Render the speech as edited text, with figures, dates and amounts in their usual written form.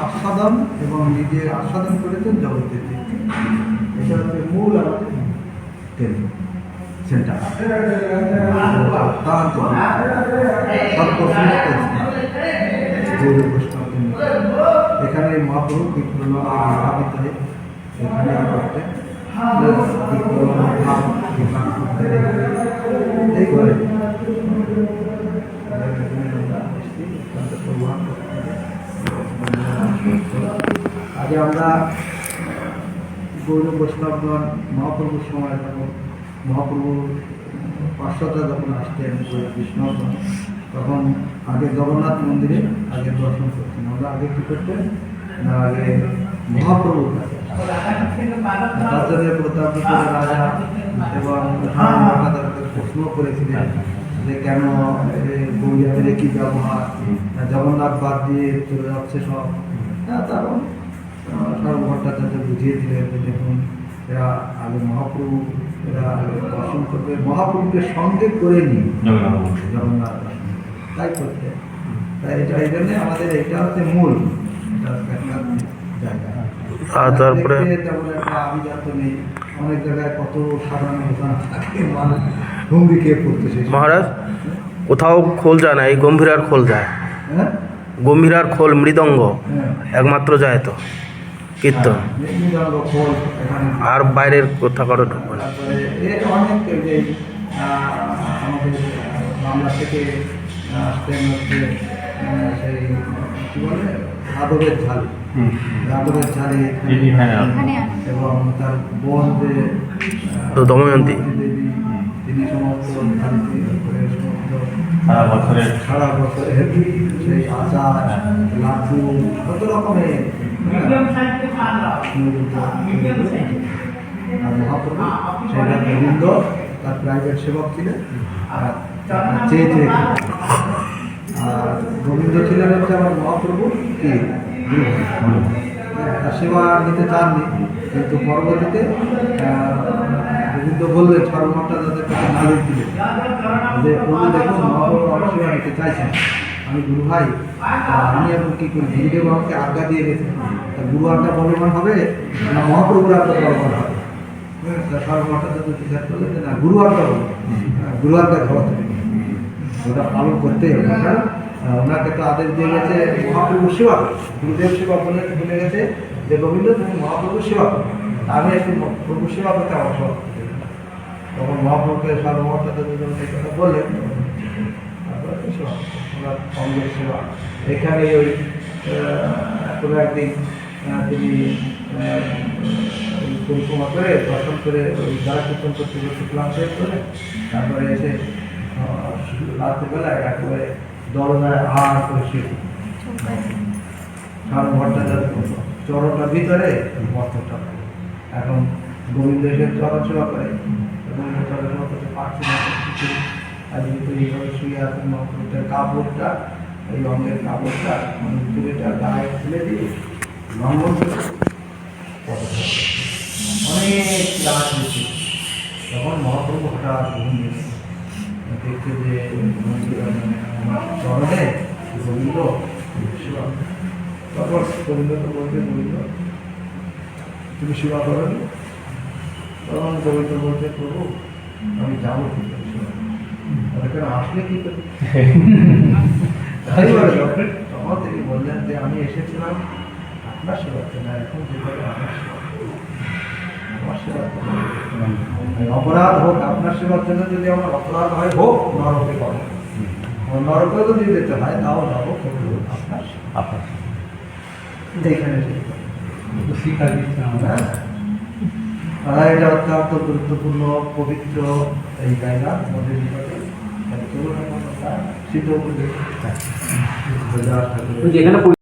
আস্বাদন এবং নিজে আস্বাদন করেছেন জগতের দিকে। এটা হচ্ছে মূল আমাদের কেন্দ্র সেন্টার এখানে মহাপ্রভু বিপ্লব ভাবিত হয়ে এখানে করতে এই করে আগে আমরা গৌর বৈষ্ণবগণ মহাপ্রভুর সময় যখন মহাপ্রভু পার্শ্বতা যখন আসতেন বৈষ্ণবগণ তখন আগে জগন্নাথ মন্দিরে আগে দর্শন করতেন। আমরা আগে কী করতেন না, আগে মহাপ্রভুর কাছে প্রতাপিত রাজা এবং প্রশ্ন করেছিলেন যে কেন গৌরিয়াদের কি ব্যবহার, জগন্নাথ বাদ দিয়ে চলে যাচ্ছে সব। তারপর সর্বভট্টাচার্য বুঝিয়ে দিলেন যে দেখুন এরা আগে মহাপ্রভু, এরা আগে দর্শন করবে, মহাপ্রভুকে সঙ্গে করে নিয়ে জগন্নাথ তাই করতে। তাই এটা এই জন্যে আমাদের এটা হচ্ছে মূল, এটা হচ্ছে একটা জায়গা। আর তারপরে তেমন একটা আভিজাত্য নেই, অনেক জায়গায় কত সাধারণ থাকে মানুষ হুমড়ি খেয়ে পড়তেছে। মহারাজ কোথাও খোল যায় না, এই গম্ভীরার খোল যায়। হ্যাঁ, গম্ভীরার খোল মৃদঙ্গ হ্যাঁ, একমাত্র যায় তো কীর্তন, মৃদঙ্গ, খোল এখানে। আর বাইরের কোথা করে ঢুকবে না। তারপরে এর অনেক যে আমাদের বাংলা থেকে আসতেন হচ্ছে সেই কী বলে আদরের ঝাল, আদরের ঝালি এবং তার বোন যে দময়ন্তী দেবী, তিনি সমস্ত সারা বছরের সেই আচার লাড্ডু কত রকমের আর মহাপ্রভু সেটা গোবিন্দ তার প্রাইভেট সেবক ছিলেন আর চেয়ে চেয়ে। আর গোবিন্দ ছিলেন হচ্ছে আমার মহাপ্রভু কি সেবা নিতে চাননি, কিন্তু পরবর্তীতে গোবিন্দ বললেন সর্বমটা যাদের কাছে নালিশ দিলেন যে প্রভু দেখুন মহাপ্রভু আমার সেবা নিতে চাইছেন, আমি গুরু ভাই, আমি এখন কী করি, গুরুদেব আমাকে আজ্ঞা দিয়ে গেছেন, তা গুরু আজ্ঞা বলবান হবে না মহাপ্রভুর আজ্ঞা বলবান হবে। সর্বমটা যাদের জিজ্ঞাসা করলেন যে না গুরু আজ্ঞা বলবো, গুরু আজ্ঞা ধরাতে ওটা পালন করতেই হবে। কারণ ওনাকে তো আদেশ দিয়ে গেছে মহাপ্রভুর সেবা, গুরুদেব সেবা বলে ভুলে গেছে যে গোবিন্দ তুমি মহাপ্রভুর সেবা করো, আমি একটু প্রভুর সেবা করতে আমার সব। তখন মহাপ্রভুকে সর্বমতা এই কথা বললেন, তারপরে সেবা ওনার অঙ্গের সেবা। এখানে ওই কোনো একদিন তিনি পরিক্রমা করে দর্শন করে ওই যারা কীর্তন করতে করতে ক্লাস শেষ করে তারপরে এসে রাত্রিবেলায় একেবারে দরজায় আর করে শুয়ে কারণ ভট্টাচার্য চরণটার ভিতরে বস্ত্রটা। এখন গোবিন্দ এসে চরণ সেবা করে, গোবিন্দ চরণ সেবা করতে পারছে না কিছু, আর যেহেতু এইভাবে শুয়ে আছেন মহাপ্রভুটার কাপড়টা, এই অঙ্গের কাপড়টা মানে চুরিটা গায়ে খুলে দিয়ে লঙ্ঘন করে অনেক রাত হয়েছে। তখন মহাপ্রভু হঠাৎ ঘুমিয়ে দেখছে যে আমার চরণে গোবিন্দ সেবা। তারপর গোবিন্দ তো বলছে গোবিন্দ তুমি সেবা করেন। তখন গোবিন্দ বলছে প্রভু আমি যাবো কি করে সেবা, কেন আসলে কি করি। তখন তিনি বললেন যে আমি এসেছিলাম আপনার সেবাতে না, এখন যেভাবে আমার সেবা, আমার সেবা অপরাধ হোক আপনার সেবার জন্য, যদি আমার অপরাধ হয় হোক নরকে পাবো, নরকে যদি যেতে হয় তাও যাবো, কিন্তু আপনার আপনার এখানে শিক্ষা দিচ্ছে। এটা অত্যন্ত গুরুত্বপূর্ণ পবিত্র এই জায়গা আমাদের জীবনে সিদ্ধ